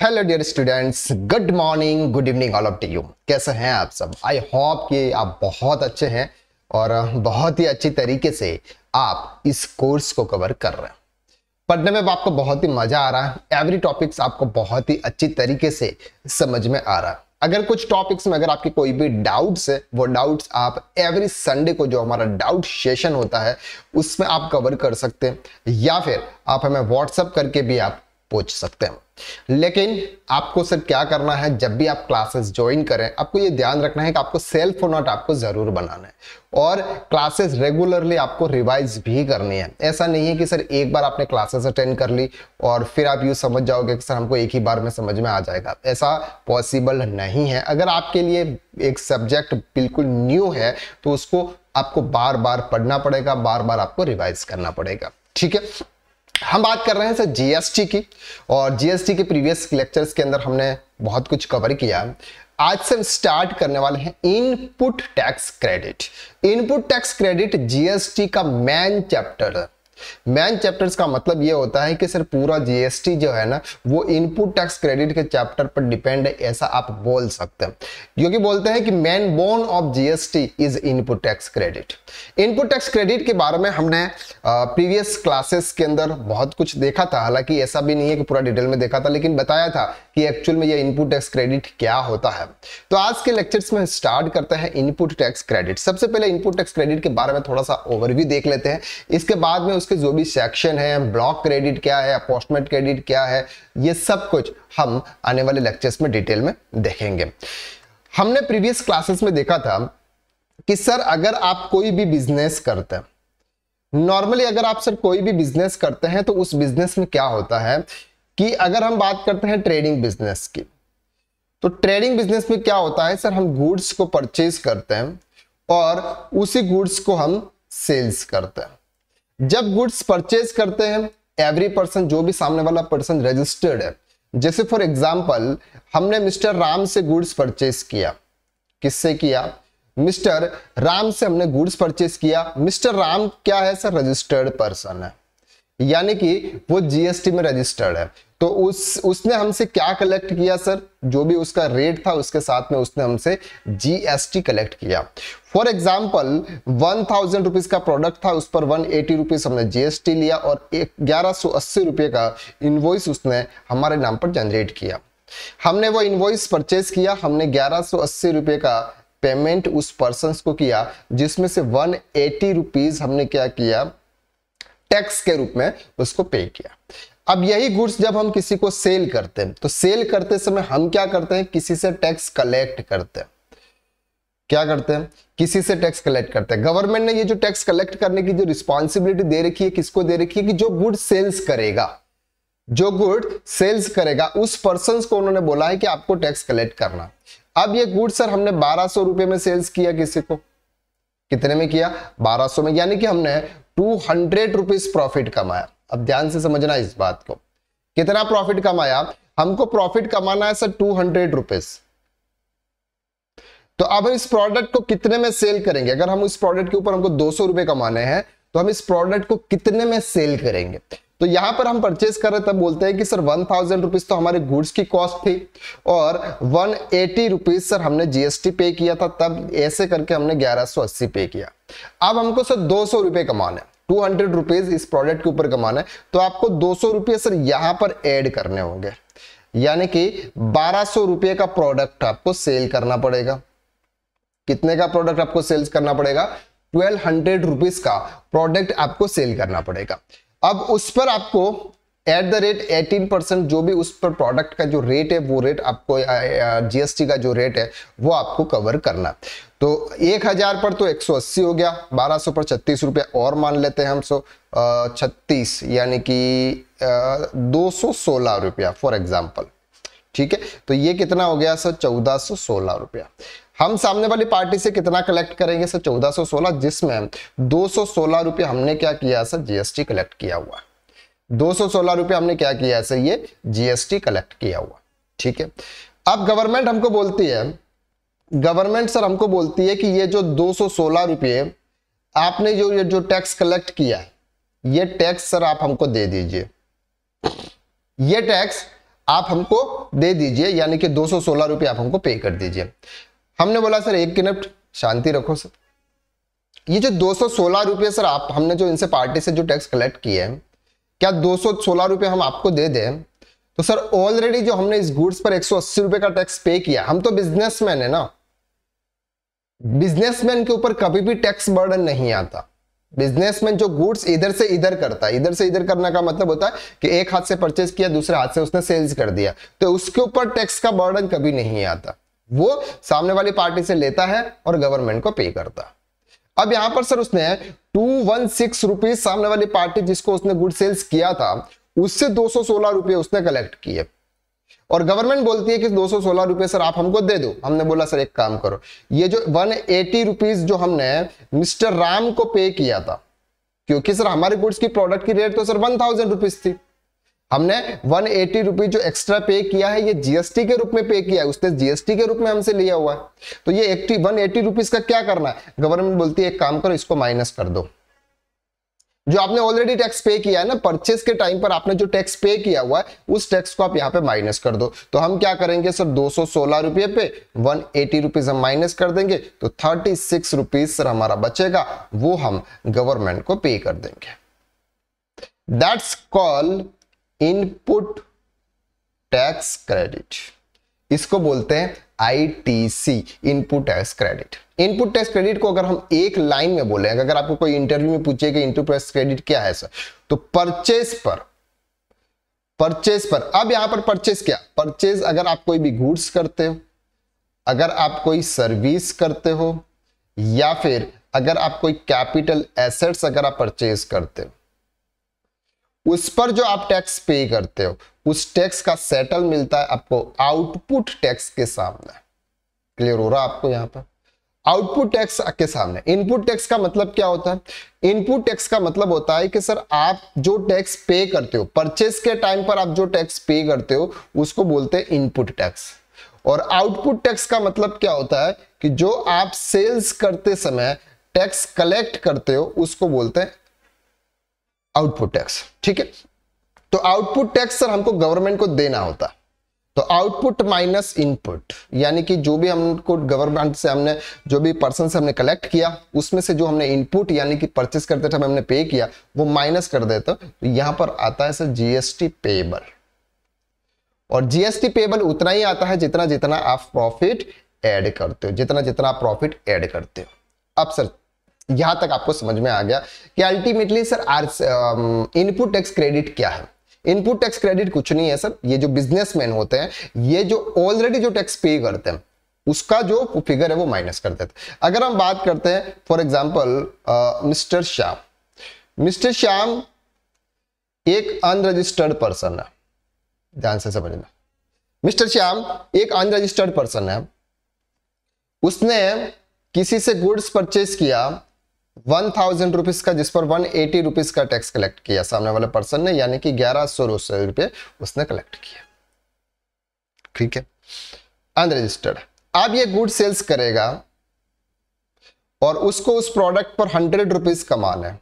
Hello dear students, good morning, good evening all of you. कैसे हैं आप सब? आई होप कि आप बहुत अच्छे हैं और बहुत ही अच्छी तरीके से आप इस कोर्स को कवर कर रहे हैं। पढ़ने में आपको बहुत ही मजा आ रहा है। एवरी टॉपिक्स आपको बहुत ही अच्छी तरीके से समझ में आ रहा है। अगर कुछ टॉपिक्स में अगर आपके कोई भी डाउट्स है, वो डाउट्स आप एवरी संडे को जो हमारा डाउट सेशन होता है उसमें आप कवर कर सकते हैं, या फिर आप हमें व्हाट्सएप करके भी आप पूछ सकते हैं। लेकिन आपको सर क्या करना है, जब भी आप क्लासेस ज्वाइन करें आपको ये ध्यान रखना है कि आपको सेल्फ नोट आपको जरूर बनाना है और क्लासेस रेगुलरली आपको रिवाइज भी करनी है। ऐसा नहीं है कि सर एक बार आपने क्लासेस अटेंड कर ली और फिर आप यूँ समझ जाओगे कि सर हमको एक ही बार में समझ में आ जाएगा। ऐसा पॉसिबल नहीं है। अगर आपके लिए एक सब्जेक्ट बिल्कुल न्यू है तो उसको आपको बार बार पढ़ना पड़ेगा, बार बार आपको रिवाइज करना पड़ेगा। ठीक है, हम बात कर रहे हैं सर जीएसटी की, और जीएसटी के प्रीवियस लेक्चर्स के अंदर हमने बहुत कुछ कवर किया। आज से हम स्टार्ट करने वाले हैं input tax credit. Input tax credit GST का मेन चैप्टर है। मेन चैप्टर्स का मतलब ये होता है कि सर पूरा जीएसटी जो है ना वो इनपुट टैक्स क्रेडिट के चैप्टर पर डिपेंड है, ऐसा आप बोल सकते हैं। क्योंकि बोलते हैं कि main bone of GST is input tax credit. Input tax credit के बारे में हमने प्रीवियस क्लासेस के अंदर बहुत कुछ देखा था। हालांकि ऐसा भी नहीं है कि पूरा डिटेल में देखा था, लेकिन बताया था कि एक्चुअल में ये इनपुट टैक्स क्रेडिट क्या होता है। तो आज के लेक्चर्स में स्टार्ट करते हैं इनपुट टैक्स क्रेडिट। सबसे पहले इनपुट टैक्स क्रेडिट के बारे में थोड़ा सा ओवरव्यू देख लेते हैं। इसके बाद में उसके जो भी सेक्शन है, ब्लॉक क्रेडिट क्या है, अपॉर्चमेंट क्रेडिट क्या है, ये सब कुछ हम आने वाले लेक्चर्स में डिटेल में देखेंगे। हमने प्रीवियस क्लासेस में देखा था कि सर अगर आप कोई भी बिजनेस करते हैं, नॉर्मली अगर आप सर कोई भी बिजनेस करते हैं तो उस बिजनेस में क्या होता है कि अगर हम बात करते हैं ट्रेडिंग बिजनेस की, तो ट्रेडिंग बिजनेस में क्या होता है सर, हम गुड्स को परचेज करते हैं और उसी गुड्स को हम सेल्स करते हैं। जब गुड्स परचेज करते हैं, एवरी पर्सन, जो भी सामने वाला पर्सन रजिस्टर्ड है, जैसे फॉर एग्जांपल हमने मिस्टर राम से गुड्स परचेज किया। किससे किया? मिस्टर राम से हमने गुड्स परचेज किया। मिस्टर राम क्या है सर? रजिस्टर्ड पर्सन है, यानी कि वो जीएसटी में रजिस्टर्ड है। तो उसने हमसे क्या कलेक्ट किया सर? जो भी उसका रेट था उसके साथ में उसने हमसे जीएसटी कलेक्ट किया। फॉर एग्जाम्पल 1000 रुपीज का प्रोडक्ट था, उस पर 180 रुपीज हमने जीएसटी लिया और 1180 रुपये का इनवॉइस उसने हमारे नाम पर जनरेट किया। हमने वो इनवॉइस परचेज किया, हमने 1180 रुपये का पेमेंट उस पर्सन को किया, जिसमें से 180 रुपीज हमने क्या किया, टैक्स के रूप में उसको पे किया। अब यही गुड्स जब हम किसी को सेल करते हैं तो सेल करते समय हम क्या करते हैं, किसी से टैक्स कलेक्ट करते हैं। क्या करते हैं? किसी से टैक्स कलेक्ट करते हैं। गवर्नमेंट ने ये जो टैक्स कलेक्ट करने की जो रिस्पॉन्सिबिलिटी दे रखी है, किसको दे रखी है कि जो गुड सेल्स करेगा, जो गुड सेल्स करेगा उस पर्सन को उन्होंने बोला है कि आपको टैक्स कलेक्ट करना। अब ये गुड सर हमने 1200 रुपए में सेल्स किया, किसी को कितने में किया? 1200 में, यानी कि हमने 200 रुपीज प्रॉफिट कमाया। अब ध्यान से समझना इस बात को, कितना प्रॉफिट कमाया? हमको प्रॉफिट कमाना है सर 200 रुपीज। तो अब इस प्रोडक्ट को कितने में सेल करेंगे? अगर हम इस प्रोडक्ट के ऊपर हमको 200 रुपए कमाने हैं तो हम इस प्रोडक्ट को कितने में सेल करेंगे? तो यहां पर हम परचेज कर रहे तब बोलते हैं कि सर 1000 रुपीज तो हमारे गुड्स की कॉस्ट थी और 180 रुपीज सर हमने जीएसटी पे किया था, तब ऐसे करके हमने 1180 पे किया। अब हमको सर 200 रुपए कमाने, 200 रुपीज इस प्रोडक्ट के ऊपर कमाना है, तो आपको 200 रुपये सर यहां पर ऐड करने होंगे, यानी कि 1200 रुपये का प्रोडक्ट आपको सेल करना पड़ेगा। कितने का प्रोडक्ट आपको सेल्स करना पड़ेगा? 1200 रुपीज का प्रोडक्ट आपको सेल करना पड़ेगा। अब उस पर आपको एट द रेट 18% जो भी उस पर प्रोडक्ट का जो रेट है वो रेट आपको जीएसटी का जो रेट है वो आपको कवर करना। तो 1000 पर तो 180 हो गया, 1200 पर 36 रुपये और मान लेते हैं हम, 36 यानी कि 216 रुपया फॉर एग्जाम्पल। ठीक है, तो ये कितना हो गया सर? 1416 रुपया। हम सामने वाली पार्टी से कितना कलेक्ट करेंगे सर? 1416, जिसमें 216 रुपये हमने क्या किया सर? जीएसटी कलेक्ट किया हुआ। 216 रुपये हमने क्या किया सर? ये जीएसटी कलेक्ट किया हुआ। ठीक है, अब गवर्नमेंट हमको बोलती है, गवर्नमेंट सर हमको बोलती है कि ये जो 216 रुपये आपने जो टैक्स कलेक्ट किया है, ये टैक्स सर आप हमको दे दीजिए। ये टैक्स आप हमको दे दीजिए, यानी कि 216 रुपये आप हमको पे कर दीजिए। हमने बोला सर एक मिनट शांति रखो सर, ये जो 216 रुपये सर आप हमने जो इनसे पार्टी से जो टैक्स कलेक्ट किए हैं, क्या 216 रुपये हम आपको दे दें? तो सर ऑलरेडी जो हमने इस गुड्स पर 180 रुपये का टैक्स पे किया, हम तो बिजनेसमैन है ना, बिजनेसमैन के ऊपर कभी भी टैक्स बर्डन नहीं आता। बिजनेसमैन जो गुड्स इधर से इधर करता है, इधर से इधर करने का मतलब होता है कि एक हाथ से परचेज किया, दूसरे हाथ से उसने सेल्स कर दिया, तो उसके ऊपर टैक्स का बर्डन कभी नहीं आता। वो सामने वाली पार्टी से लेता है और गवर्नमेंट को पे करता है। अब यहां पर सर उसने 216 रुपीज सामने वाली पार्टी जिसको उसने गुड सेल्स किया था उससे 216 रुपये उसने कलेक्ट किए, और गवर्नमेंट बोलती है कि 216 रुपये सर आप हमको दे दो। हमने बोला सर एक काम करो, ये जो 180 रुपीज जो हमने मिस्टर राम को पे किया था, क्योंकि सर हमारे गुड्स की प्रोडक्ट की रेट तो सर 1000 रुपीज थी, हमने 180 रुपीज जो एक्स्ट्रा पे किया है ये जीएसटी के रूप में पे किया है, उसने जीएसटी के रूप में हमसे लिया हुआ है। तो ये 180 रुपीज का क्या करना है? गवर्नमेंट बोलती है एक काम करो, इसको माइनस कर दो। जो आपने ऑलरेडी टैक्स पे किया है ना, परचेस के टाइम पर आपने जो टैक्स पे किया हुआ है उस टैक्स को आप यहाँ पे माइनस कर दो। तो हम क्या करेंगे सर, 216 रुपये पे 180 रुपीज हम माइनस कर देंगे, तो 36 रुपीज सर हमारा बचेगा, वो हम गवर्नमेंट को पे कर देंगे। That's called input tax credit, इसको बोलते हैं ITC, input tax credit. Input tax credit को अगर हम एक लाइन में बोले, अगर आपको कोई इंटरव्यू में पूछे कि इनपुट टैक्स क्रेडिट क्या है सर, तो परचेज पर अब यहां पर परचेज क्या, परचेज अगर आप कोई भी गुड्स करते हो, अगर आप कोई सर्विस करते हो, या फिर अगर आप कोई कैपिटल एसेट्स अगर आप परचेज करते हो, उस पर जो आप टैक्स पे करते हो उस टैक्स का सेटल मिलता है आपको आउटपुट टैक्स के सामने। क्लियर हो रहा है आपको? यहां पर आउटपुट टैक्स के सामने। इनपुट टैक्स का मतलब क्या होता है? इनपुट टैक्स का मतलब होता है कि सर आप जो टैक्स पे करते हो, परचेस के टाइम पर आप जो टैक्स पे करते हो उसको बोलते हैं इनपुट टैक्स। और आउटपुट टैक्स का मतलब क्या होता है कि जो आप सेल्स करते समय टैक्स कलेक्ट करते हो उसको बोलते हैं आउटपुट टैक्स। ठीक है, तो आउटपुट टैक्स सर हमको गवर्नमेंट को देना होता है, तो आउटपुट माइनस इनपुट, यानी कि जो भी हमको गवर्नमेंट से हमने जो भी पर्सन से हमने कलेक्ट किया उसमें से जो हमने इनपुट यानी कि परचेस करते टाइम हमने पे किया वो माइनस कर देते, तो यहां पर आता है सर जीएसटी पेएबल। और जीएसटी पेएबल उतना ही आता है जितना जितना आप प्रॉफिट ऐड करते हो, जितना जितना आप प्रॉफिट ऐड करते हो। अब सर यहां तक आपको समझ में आ गया कि ultimately sir input tax credit क्या है। इनपुट टैक्स क्रेडिट कुछ नहीं है सर, ये जो बिजनेसमैन होते हैं ये जो ऑलरेडी जो टैक्स पे करते हैं उसका जो फिगर है वो माइनस कर देते हैं। अगर हम बात करते हैं फॉर एग्जांपल मिस्टर श्याम एक अनरजिस्टर्ड पर्सन है, ध्यान से समझना। मिस्टर श्याम एक अनरजिस्टर्ड पर्सन है, उसने किसी से गुड्स परचेज किया 1000 रुपीज का, जिस पर 180 रुपीज का टैक्स कलेक्ट किया सामने वाले पर्सन ने, यानी कि 1100 रुपये उसने कलेक्ट किया। ठीक है, अनरजिस्टर्ड। अब ये गुड सेल्स करेगा और उसको उस प्रोडक्ट पर 100 रुपीज कमाना है।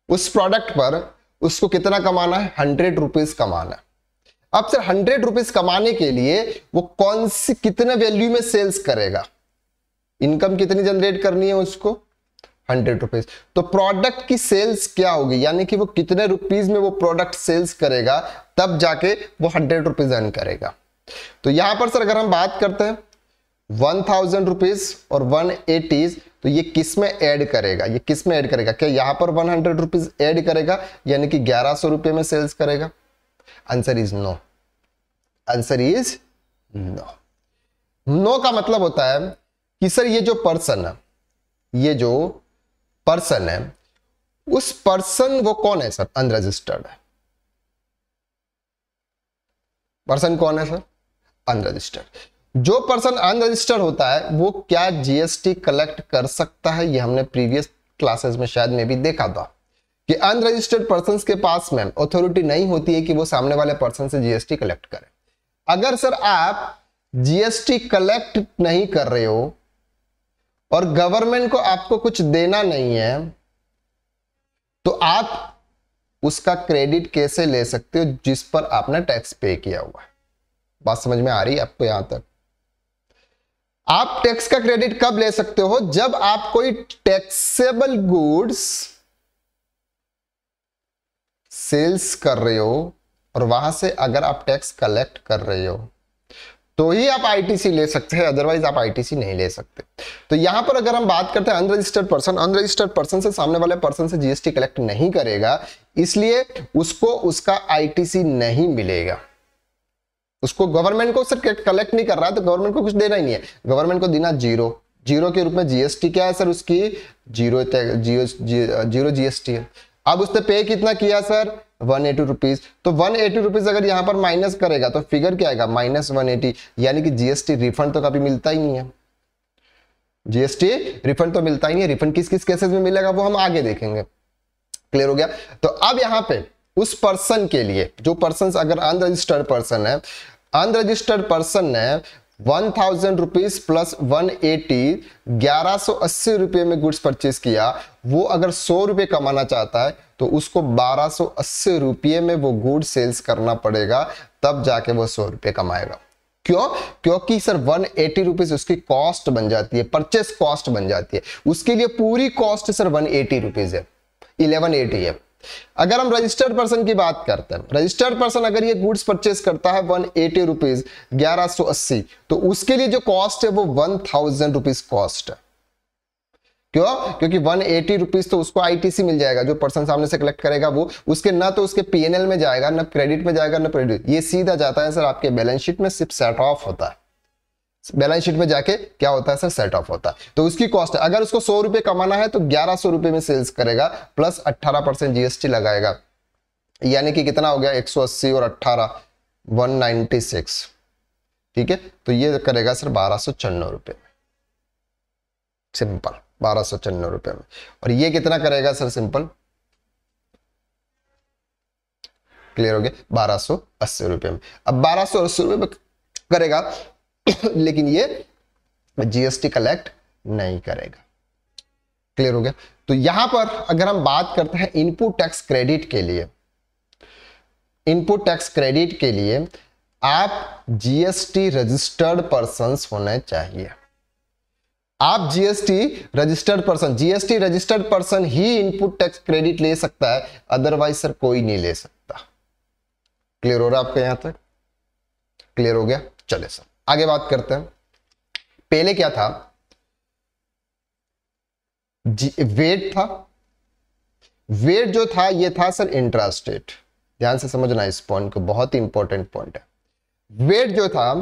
उस प्रोडक्ट पर उसको कितना कमाना है? 100 रुपीज कमाना है। अब सर 100 रुपीज कमाने के लिए वो कौन सी कितने वैल्यू में सेल्स करेगा? इनकम कितनी जनरेट करनी है उसको? 100 रुपीज। तो प्रोडक्ट की सेल्स क्या होगी, यानी कि वो कितने रुपीज में वो प्रोडक्ट सेल्स करेगा तब जाके वो 100 रुपीज अर्न करेगा। तो यहां पर सर अगर हम बात करते हैं 1000 रुपीज और 180, तो ये किस में ऐड करेगा? ये किस में ऐड करेगा? क्या यहां पर 100 रुपीज ऐड करेगा यानी कि 1100 रुपए में सेल्स करेगा? Answer is no. Answer is no. No का मतलब होता है कि सर ये जो पर्सन है उस पर्सन वो कौन है सर? अनरजिस्टर्ड है। पर्सन कौन है सर? अनरजिस्टर्ड। जो पर्सन अनरजिस्टर्ड होता है वो क्या जीएसटी कलेक्ट कर सकता है? ये हमने प्रीवियस क्लासेस में शायद में भी देखा था कि अनरजिस्टर्ड पर्सन के पास में अथॉरिटी नहीं होती है कि वो सामने वाले पर्सन से जीएसटी कलेक्ट करे। अगर सर आप जीएसटी कलेक्ट नहीं कर रहे हो और गवर्नमेंट को आपको कुछ देना नहीं है, तो आप उसका क्रेडिट कैसे ले सकते हो जिस पर आपने टैक्स पे किया हुआ है। बात समझ में आ रही है आपको? यहां तक आप टैक्स का क्रेडिट कब ले सकते हो? जब आप कोई टैक्सेबल गुड्स सेल्स कर रहे हो और वहां से अगर आप टैक्स कलेक्ट कर रहे हो तो ही आप आईटीसी ले सकते हैं, अदरवाइज आप आईटीसी नहीं ले सकते। तो यहां पर अगर हम बात करते हैं अनरजिस्टर्ड पर्सन से सामने वाले पर्सन से जीएसटी कलेक्ट नहीं करेगा, इसलिए उसको उसका आईटीसी नहीं मिलेगा। उसको गवर्नमेंट को सिर्फ कलेक्ट नहीं कर रहा है तो गवर्नमेंट को कुछ देना ही नहीं है, गवर्नमेंट को देना जीरो के रूप में। जीएसटी क्या है सर? उसकी जीरो जीएसटी है। अब उसने पे कितना किया सर? 180 रुपीज। तो 180 रुपीज अगर यहां पर माइनस करेगा तो फिगर क्या आएगा? -180, यानी कि जीएसटी रिफंड तो कभी मिलता ही नहीं है। जीएसटी रिफंड तो मिलता ही नहीं है। रिफंड किस किस केसेस में मिलेगा वो हम आगे देखेंगे। क्लियर हो गया? तो अब यहां पे उस पर्सन के लिए, जो पर्सन अगर अनरजिस्टर्ड पर्सन है, अनरजिस्टर्ड पर्सन ने 1000 रुपीज प्लस 180 1180 रुपए में गुड्स परचेज किया, वो अगर 100 रुपए कमाना चाहता है तो उसको 1280 रुपये में वो गुड सेल्स करना पड़ेगा, तब जाके वो 100 रुपये कमाएगा। क्यों? क्योंकि सर 180 रुपीज उसकी कॉस्ट बन जाती है, परचेस कॉस्ट बन जाती है। उसके लिए पूरी कॉस्ट सर 180 रुपीज है, 1180 है। अगर हम रजिस्टर्ड पर्सन की बात करते हैं, रजिस्टर्ड पर्सन अगर ये गुड्स परचेस करता है 180 रुपीज 1180, तो उसके लिए जो कॉस्ट है वो 1000 रुपीज कॉस्ट है। क्यों? क्योंकि 180 रुपीज तो उसको आईटीसी मिल जाएगा, जो पर्सन सामने से कलेक्ट करेगा वो, उसके ना तो उसके पीएनएल में जाएगा, ना क्रेडिट में जाएगा, ना क्रेडिट, ये सीधा जाता है सर आपके बैलेंस शीट में, सिर्फ सेट ऑफ होता है। बैलेंस शीट में जाके क्या होता है सर? सेट ऑफ होता है। तो उसकी कॉस्ट, अगर उसको 100 रुपए कमाना है तो 1100 रुपए में सेल्स करेगा, प्लस 18% जीएसटी लगाएगा, यानी कि कितना हो गया? 180 और 18 196। ठीक है, तो ये करेगा सर 1294 रुपए, सिंपल 1294 रुपए में। और ये कितना करेगा सर? सिंपल, क्लियर हो गया? 1280 रुपए में। अब 1280 रुपए में करेगा लेकिन ये जीएसटी कलेक्ट नहीं करेगा। क्लियर हो गया? तो यहां पर अगर हम बात करते हैं इनपुट टैक्स क्रेडिट के लिए, इनपुट टैक्स क्रेडिट के लिए आप जीएसटी रजिस्टर्ड पर्संस होने चाहिए। आप जीएसटी रजिस्टर्ड पर्सन ही इनपुट टैक्स क्रेडिट ले सकता है, अदरवाइज सर कोई नहीं ले सकता। क्लियर हो रहा है आपको यहां तक? क्लियर हो गया? चले सर आगे बात करते हैं। पहले क्या था? वेट था। वेट जो था ये था सर इंट्रास्टेट। ध्यान से समझना इस पॉइंट को, बहुत ही इंपॉर्टेंट पॉइंट है। वेट जो था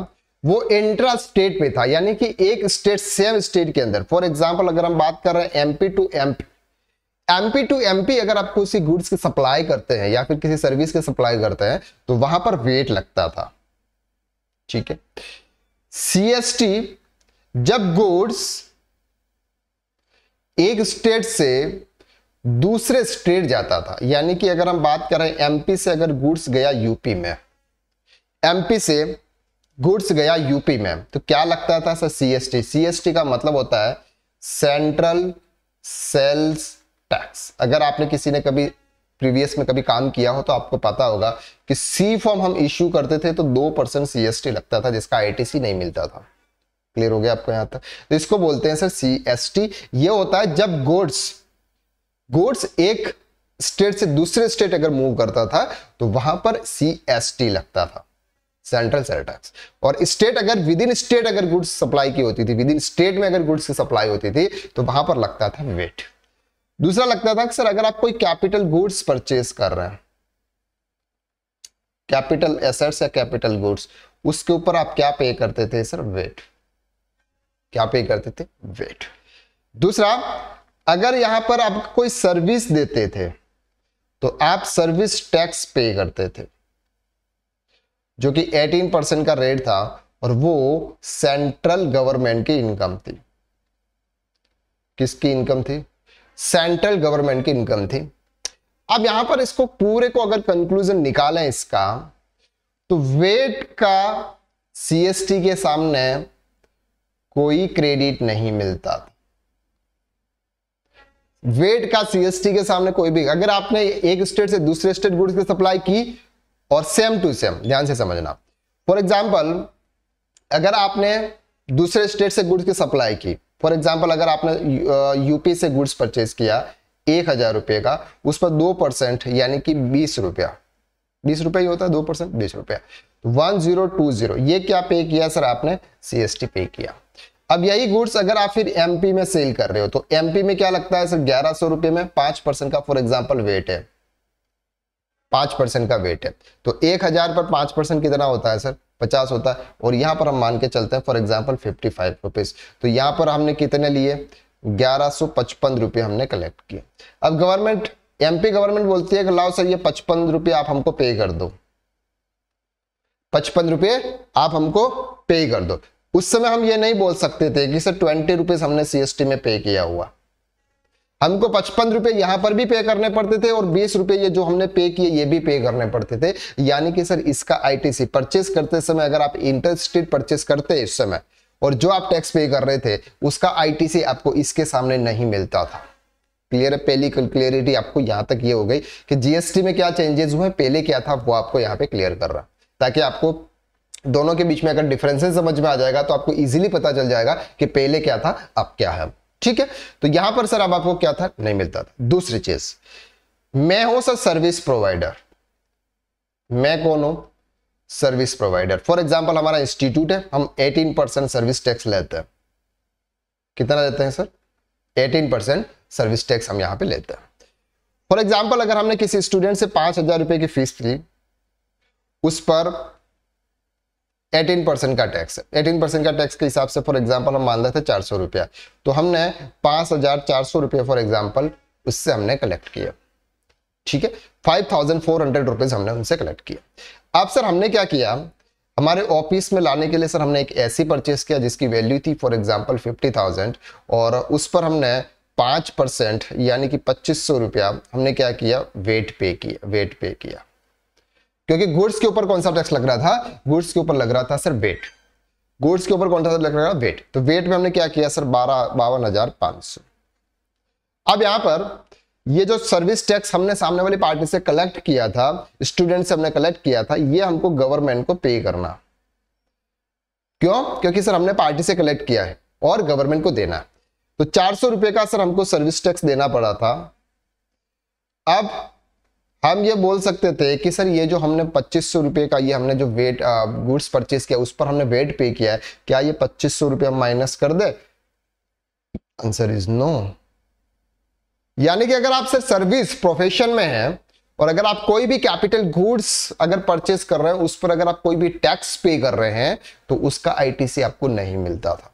वो इंट्रा स्टेट पे था, यानी कि एक स्टेट सेम स्टेट के अंदर। फॉर एग्जांपल अगर हम बात कर रहे हैं एमपी टू एमपी अगर आप किसी गुड्स की सप्लाई करते हैं या फिर किसी सर्विस की सप्लाई करते हैं तो वहां पर वेट लगता था। ठीक है, सीएसटी जब गुड्स एक स्टेट से दूसरे स्टेट जाता था, यानी कि अगर हम बात करें एमपी से अगर गुड्स गया यूपी में, एमपी से गुड्स गया यूपी में, तो क्या लगता था सर? सीएसटी। सीएसटी का मतलब होता है सेंट्रल सेल्स टैक्स। अगर आपने किसी ने कभी प्रीवियस में कभी काम किया हो तो आपको पता होगा कि सी फॉर्म हम इश्यू करते थे तो 2% सीएसटी लगता था, जिसका आईटीसी नहीं मिलता था। क्लियर हो गया आपको यहां तक? तो इसको बोलते हैं सर सीएसटी। ये होता है जब गुड्स एक स्टेट से दूसरे स्टेट अगर मूव करता था तो वहां पर सीएसटी लगता था, सेंट्रल सेल टैक्स। और स्टेट अगर विद इन स्टेट अगर गुड्स सप्लाई की होती थी, विद इन स्टेट में अगर गुड्स की सप्लाई होती थी तो वहां पर लगता था वेट। दूसरा लगता था कि सर अगर आप कोई कैपिटल गुड्स परचेस कर रहे हैं, कैपिटल एसेट्स या कैपिटल गुड्स, उसके ऊपर आप क्या पे करते थे सर? वेट। क्या पे करते थे? वेट। दूसरा, अगर यहां पर आप कोई सर्विस देते थे तो आप सर्विस टैक्स पे करते थे, जो कि 18% का रेट था, और वो सेंट्रल गवर्नमेंट की इनकम थी। किसकी इनकम थी? सेंट्रल गवर्नमेंट की इनकम थी। अब यहां पर इसको पूरे को अगर कंक्लूजन निकालें इसका, तो वेट का सीएसटी के सामने कोई क्रेडिट नहीं मिलता। वेट का सीएसटी के सामने कोई भी, अगर आपने एक स्टेट से दूसरे स्टेट गुड्स की सप्लाई की और सेम टू सेम, ध्यान से समझना, फॉर एग्जांपल अगर आपने दूसरे स्टेट से गुड्स की सप्लाई की, फॉर एग्जांपल अगर आपने यूपी से गुड्स परचेज किया 1000 रुपए का, उस पर 2% यानी कि 20 रुपया, 20 रुपया ही होता है 2%, 20 रुपया, 1020, ये क्या पे किया सर आपने? सीएसटी पे किया। अब यही गुड्स अगर आप फिर एमपी में सेल कर रहे हो तो एमपी में क्या लगता है सर? 1100 रुपए में 5% का फॉर एग्जांपल वेट है, 5% का वेट है, तो 1000 पर 5% कितना होता है सर? 50 होता है। और यहां पर हम मान के चलते हैं फॉर एग्जांपल 55 रुपीज, तो यहां पर हमने कितने लिए? 1155 रुपए हमने कलेक्ट किए। अब गवर्नमेंट, एमपी गवर्नमेंट बोलती है कि लाओ सर ये 55 रुपये आप हमको पे कर दो, 55 रुपये आप हमको पे कर दो। उस समय हम ये नहीं बोल सकते थे कि सर 20 रुपीज हमने सीएसटी में पे किया हुआ, हमको 55 रुपए यहां पर भी पे करने पड़ते थे और 20 रुपए ये जो हमने पे किए ये भी पे करने पड़ते थे। यानी कि सर इसका आईटीसी परचेस करते समय अगर आप इंटर स्टेट परचेस करते इस समय और जो आप टैक्स पे कर रहे थे उसका आईटीसी आपको इसके सामने नहीं मिलता था। क्लियर है? पहली क्लियरिटी आपको यहां तक ये हो गई कि जीएसटी में क्या चेंजेस हुए, पहले क्या था वो आपको यहाँ पे क्लियर कर रहा, ताकि आपको दोनों के बीच में अगर डिफरेंसेस समझ में आ जाएगा तो आपको इजीली पता चल जाएगा कि पहले क्या था अब क्या है। ठीक है, तो यहां पर सर अब आपको क्या था? नहीं मिलता था। दूसरी चीज, मैं हूं सर सर्विस प्रोवाइडर, मैं कौन हूं? Service provider. फॉर एग्जांपल हमारा इंस्टीट्यूट है, हम 18% सर्विस टैक्स लेते हैं। कितना लेते हैं सर? 18% सर्विस टैक्स हम यहां पे लेते हैं। फॉर एग्जांपल अगर हमने किसी स्टूडेंट से 5000 रुपए की फीस ली, उस पर 18% का टैक्स है, 18% का टैक्स के हिसाब से फॉर एग्जांपल हम मान लेते हैं 400 रुपया, तो हमने 5400 रुपये फॉर एग्जांपल उससे हमने कलेक्ट किया। ठीक है, 5400 रुपीज हमने उनसे कलेक्ट किया। अब सर हमने क्या किया, हमारे ऑफिस में लाने के लिए सर हमने एक ऐसी परचेस किया जिसकी वैल्यू थी फॉर एग्जांपल 50,000 और उस पर हमने 5% यानी कि 2500 रुपया हमने क्या किया? वेट पे किया। क्योंकि गुड्स के ऊपर कौन सा टैक्स लग रहा था? गुड्स के ऊपर लग रहा था सर वेट, गुड्स के ऊपर कौन सा लग रहा था? वेट। तो वेट में हमने क्या किया सर? 52,500। अब यहां पर ये जो सर्विस टैक्स हमने सामने वाली पार्टी से कलेक्ट किया था, स्टूडेंट से हमने कलेक्ट किया था, ये हमको गवर्नमेंट को पे करना। क्यों? क्योंकि सर हमने पार्टी से कलेक्ट किया है और गवर्नमेंट को देना है, तो 400 रुपए का सर हमको सर्विस टैक्स देना पड़ा था। अब हम ये बोल सकते थे कि सर ये जो हमने 2500 रुपए का ये हमने जो वेट गुड्स परचेज किया उस पर हमने वेट पे किया है, क्या ये 2500 रुपये हम माइनस कर दे? Answer is no. यानी कि अगर आप सर सर्विस प्रोफेशन में हैं और अगर आप कोई भी कैपिटल गुड्स अगर परचेज कर रहे हैं उस पर अगर आप कोई भी टैक्स पे कर रहे हैं तो उसका आईटीसी आपको नहीं मिलता था।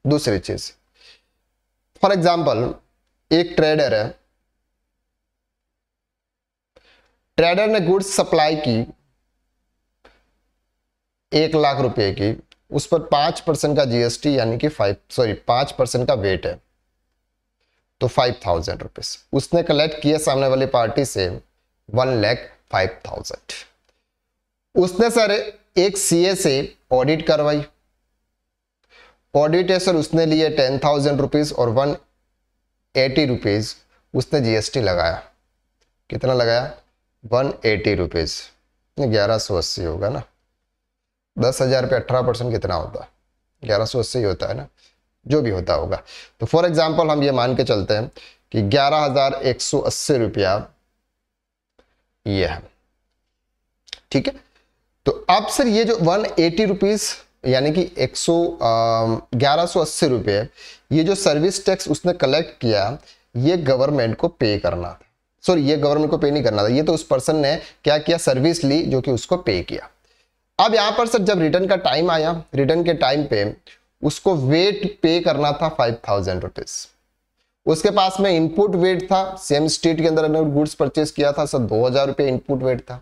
दूसरी चीज, फॉर एग्जाम्पल एक ट्रेडर है, ट्रेडर ने गुड्स सप्लाई की 1 लाख रुपए की, उस पर 5% का जीएसटी यानी कि 5% का वेट है, तो 5,000 रुपीज उसने कलेक्ट किया सामने वाली पार्टी से 1,05,000। उसने सर एक सीए से ऑडिट करवाई, ऑडिट है सर उसने लिए 10,000 रुपीज और 180 रुपीज उसने जीएसटी लगाया। कितना लगाया? 180 रुपीज, 1180 होगा ना, 10,000 पे 18% कितना होता है? 1180 होता है ना, जो भी होता होगा। तो फॉर एग्जांपल हम ये मान के चलते हैं कि 11,180 रुपया ये है। ठीक है, तो अब सर ये जो 180 रुपीज यानी कि 1180 रुपये ये जो सर्विस टैक्स उसने कलेक्ट किया ये गवर्नमेंट को पे करना था। सॉरी, ये गवर्नमेंट को पे नहीं करना था, ये तो उस पर्सन ने क्या किया? सर्विस ली जो कि उसको पे किया। अब यहां पर सर जब रिटर्न का टाइम आया, रिटर्न के टाइम पे उसको वेट पे करना था 5,000 रुपीज। उसके पास में इनपुट वेट था, सेम स्टेट के अंदर गुड्स परचेज किया था सर, 2,000 रुपये इनपुट वेट था।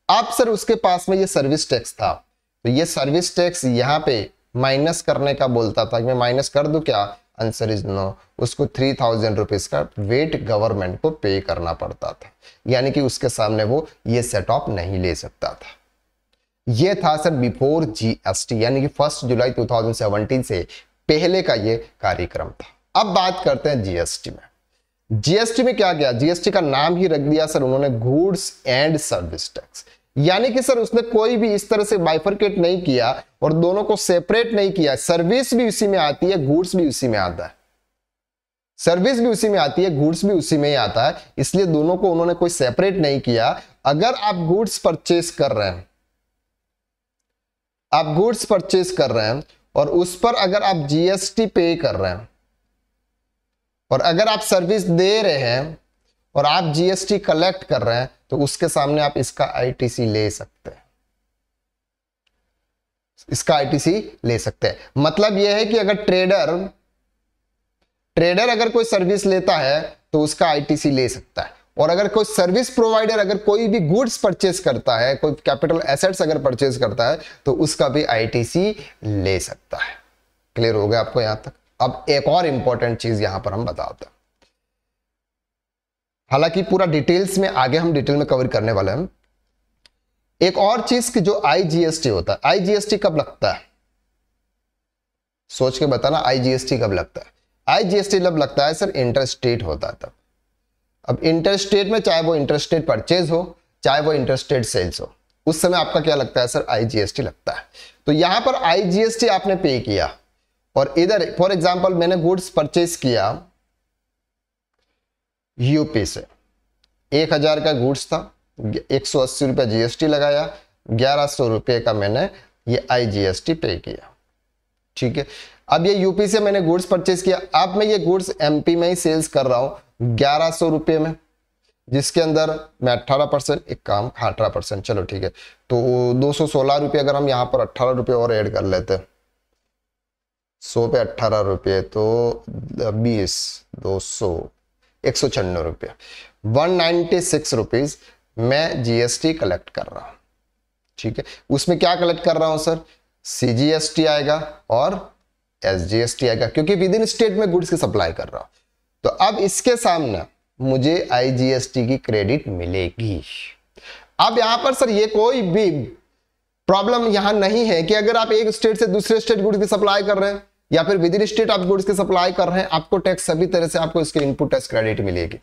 अब सर उसके पास में ये सर्विस टैक्स था, तो ये सर्विस टैक्स यहाँ पे माइनस करने का बोलता था कि मैं माइनस कर दूं क्या? Answer is no. उसको 3,000 रुपीज का वेट गवर्नमेंट को पे करना पड़ता था, यानी कि उसके सामने वो ये सेट ऑफ नहीं ले सकता था। ये था सर बिफोर जीएसटी, यानी कि 1 जुलाई 2017 से पहले का ये कार्यक्रम था। अब बात करते हैं जीएसटी में। जीएसटी में क्या किया, जीएसटी का नाम ही रख दिया सर उन्होंने गुड्स एंड सर्विस टैक्स, यानी कि सर उसने कोई भी इस तरह से बाइफरकेट नहीं किया और दोनों को सेपरेट नहीं किया। सर्विस भी उसी में आती है, गुड्स भी उसी में आता है, सर्विस भी उसी में आती है, गुड्स भी उसी में ही आता है, इसलिए दोनों को उन्होंने कोई सेपरेट नहीं किया। अगर आप गुड्स परचेस कर रहे हैं, आप गुड्स परचेस कर रहे हैं और उस पर अगर आप जीएसटी पे कर रहे हैं और अगर आप सर्विस दे रहे हैं और आप जीएसटी कलेक्ट कर रहे हैं तो उसके सामने आप इसका आईटीसी ले सकते हैं, इसका आईटीसी ले सकते हैं। मतलब यह है कि अगर ट्रेडर अगर कोई सर्विस लेता है तो उसका आईटीसी ले सकता है, और अगर कोई सर्विस प्रोवाइडर अगर कोई भी गुड्स परचेस करता है, कोई कैपिटल एसेट्स अगर परचेस करता है तो उसका भी आईटीसी ले सकता है। क्लियर हो गया आपको यहां तक? अब एक और इंपॉर्टेंट चीज यहां पर हम बताते हैं, हालांकि पूरा डिटेल्स में आगे हम डिटेल में कवर करने वाले हैं। एक और चीज की जो आईजीएसटी होता है, आईजीएसटी कब लगता है, सोच के बताना, आईजीएसटी कब लगता है? आईजीएसटी जब लगता है सर इंटरस्टेट होता है तब। अब इंटरस्टेट में चाहे वो इंटरस्टेट परचेज हो चाहे वो इंटरस्टेट सेल्स हो, उस समय आपका क्या लगता है सर? आईजीएसटी लगता है। तो यहां पर आईजीएसटी आपने पे किया और इधर फॉर एग्जांपल मैंने गुड्स परचेज किया यूपी से, 1000 का गुड्स था, 180 रुपया जीएसटी लगाया, 1100 रुपये का मैंने ये आईजीएसटी पे किया। ठीक है, अब ये यूपी से मैंने गुड्स परचेज किया, अब मैं ये गुड्स एमपी में ही सेल्स कर रहा हूं 1100 रुपये में, जिसके अंदर मैं 18%, एक काम 18%, चलो ठीक है, तो 216 रुपये, अगर हम यहाँ पर 18 रुपये और ऐड कर लेते, 100 पे 18 रुपये तो 20, 200, 196 रुपये, 196 रुपीज मैं जीएसटी कलेक्ट कर रहा हूं। ठीक है, उसमें क्या कलेक्ट कर रहा हूं सर? सीजीएसटी आएगा और एसजीएसटी आएगा, क्योंकि विद इन स्टेट में गुड्स की सप्लाई कर रहा हूं। तो अब इसके सामने मुझे आईजीएसटी की क्रेडिट मिलेगी। अब यहां पर सर ये कोई भी प्रॉब्लम यहां नहीं है कि अगर आप एक स्टेट से दूसरे स्टेट गुड्स की सप्लाई कर रहे हैं या फिर विद इन स्टेट आप गुड्स की सप्लाई कर रहे हैं, आपको टैक्स सभी तरह से आपको इसके इनपुट टैक्स क्रेडिट मिलेगी।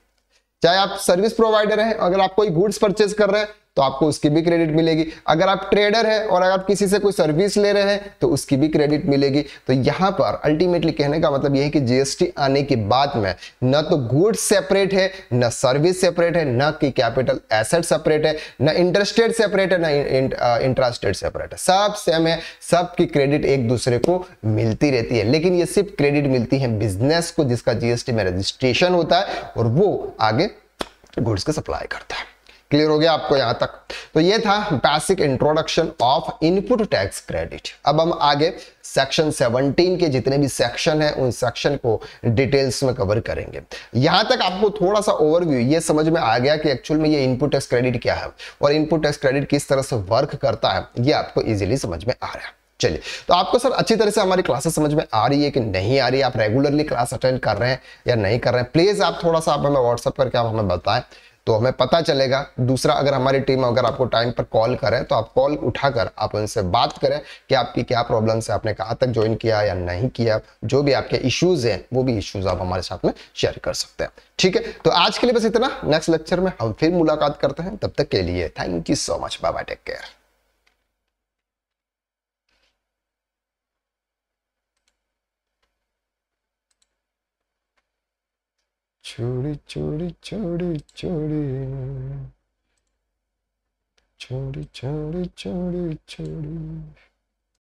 चाहे आप सर्विस प्रोवाइडर हैं, अगर आप कोई गुड्स परचेज कर रहे हैं तो आपको उसकी भी क्रेडिट मिलेगी, अगर आप ट्रेडर हैं और अगर आप किसी से कोई सर्विस ले रहे हैं तो उसकी भी क्रेडिट मिलेगी। तो यहां पर अल्टीमेटली कहने का मतलब यह है कि जीएसटी आने के बाद में न तो गुड्स सेपरेट है, न सर्विस सेपरेट है, न कि कैपिटल एसेट सेपरेट है, न इंटरस्टेट सेपरेट है, न इंट्रास्टेट सेपरेट है, सब सेम है, सबकी क्रेडिट एक दूसरे को मिलती रहती है। लेकिन ये सिर्फ क्रेडिट मिलती है बिजनेस को जिसका जीएसटी में रजिस्ट्रेशन होता है और वो आगे गुड्स की सप्लाई करता है। क्लियर हो गया आपको यहां तक? तो ये था basic introduction of input tax credit. अब हम आगे सेक्शन 17 के जितने भी सेक्शन हैं उन सेक्शन को डिटेल्स में कवर करेंगे। यहां तक आपको थोड़ा सा ओवरव्यू ये समझ में आ गया कि एक्चुअल में ये इनपुट टैक्स क्रेडिट क्या है और इनपुट टैक्स क्रेडिट किस तरह से वर्क करता है, ये आपको इजीली समझ में आ रहा है। चलिए, तो आपको सर अच्छी तरह से हमारी क्लासेस समझ में आ रही है कि नहीं आ रही है, आप रेगुलरली क्लास अटेंड कर रहे हैं या नहीं कर रहे हैं, प्लीज आप थोड़ा सा आप हमें व्हाट्सएप करके आप हमें बताएं तो हमें पता चलेगा। दूसरा, अगर हमारी टीम अगर आपको टाइम पर कॉल करे तो आप कॉल उठाकर आप उनसे बात करें कि आपकी क्या प्रॉब्लम्स है, आपने कहाँ तक ज्वाइन किया या नहीं किया, जो भी आपके इश्यूज हैं वो भी इश्यूज आप हमारे साथ में शेयर कर सकते हैं। ठीक है, तो आज के लिए बस इतना, नेक्स्ट लेक्चर में हम फिर मुलाकात करते हैं, तब तक के लिए thank you so much, bye bye, take care. छोड़ी छोड़ी छोड़ी छोड़ी छोड़ी छोड़ी छोड़ी छोड़ी।